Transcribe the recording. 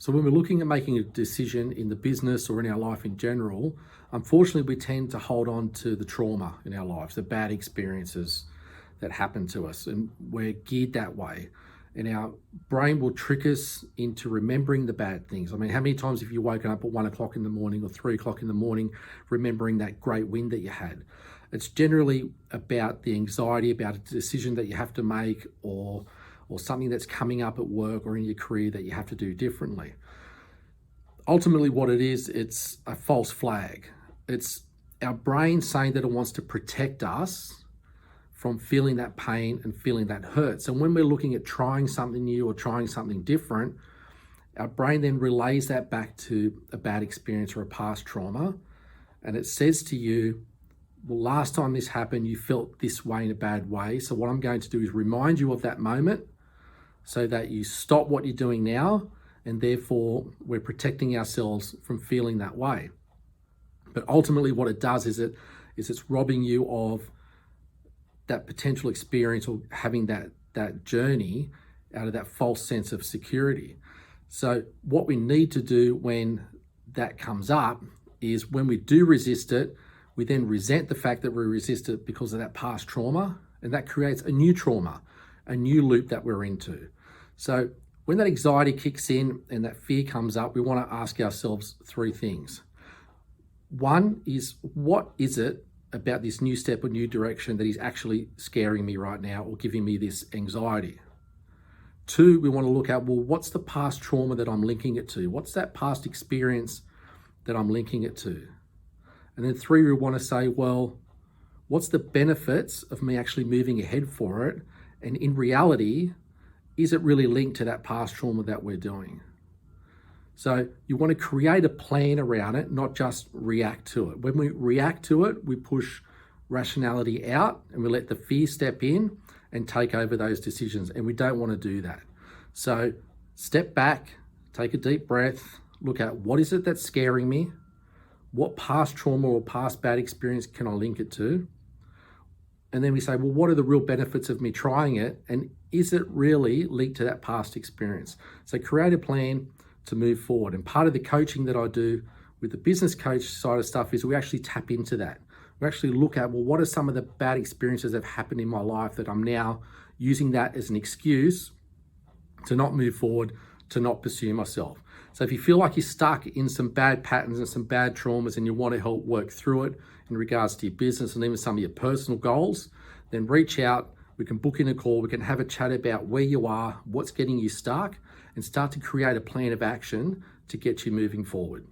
So when we're looking at making a decision in the business or in our life in general, unfortunately, we tend to hold on to the trauma in our lives, the bad experiences that happen to us, and we're geared that way. And our brain will trick us into remembering the bad things. I mean, how many times have you woken up at 1 o'clock in the morning or 3 o'clock in the morning, remembering that great win that you had? It's generally about the anxiety about a decision that you have to make, or something that's coming up at work or in your career that you have to do differently. Ultimately, what it is, it's a false flag. It's our brain saying that it wants to protect us from feeling that pain and feeling that hurt. So when we're looking at trying something new or trying something different, our brain then relays that back to a bad experience or a past trauma. And it says to you, well, last time this happened, you felt this way in a bad way. So what I'm going to do is remind you of that moment so that you stop what you're doing now, and therefore we're protecting ourselves from feeling that way. But ultimately what it does is it's robbing you of that potential experience or having that journey out of that false sense of security. So what we need to do when that comes up is, when we do resist it, we then resent the fact that we resist it because of that past trauma, and that creates a new trauma, a new loop that we're into. So when that anxiety kicks in and that fear comes up, we want to ask ourselves three things. One is, what is it about this new step or new direction that is actually scaring me right now or giving me this anxiety? Two, we want to look at, well, what's the past trauma that I'm linking it to? What's that past experience that I'm linking it to? And then three, we want to say, well, what's the benefits of me actually moving ahead for it? And in reality, is it really linked to that past trauma that we're doing? So you want to create a plan around it, not just react to it. When we react to it, we push rationality out and we let the fear step in and take over those decisions. And we don't want to do that. So step back, take a deep breath, look at, what is it that's scaring me? What past trauma or past bad experience can I link it to? And then we say, well, what are the real benefits of me trying it? And is it really linked to that past experience? So create a plan to move forward. And part of the coaching that I do with the business coach side of stuff is we actually tap into that. We actually look at, well, what are some of the bad experiences that have happened in my life that I'm now using that as an excuse to not move forward, to not pursue myself. So if you feel like you're stuck in some bad patterns and some bad traumas and you want to help work through it in regards to your business and even some of your personal goals, then reach out. We can book in a call. We can have a chat about where you are, what's getting you stuck, and start to create a plan of action to get you moving forward.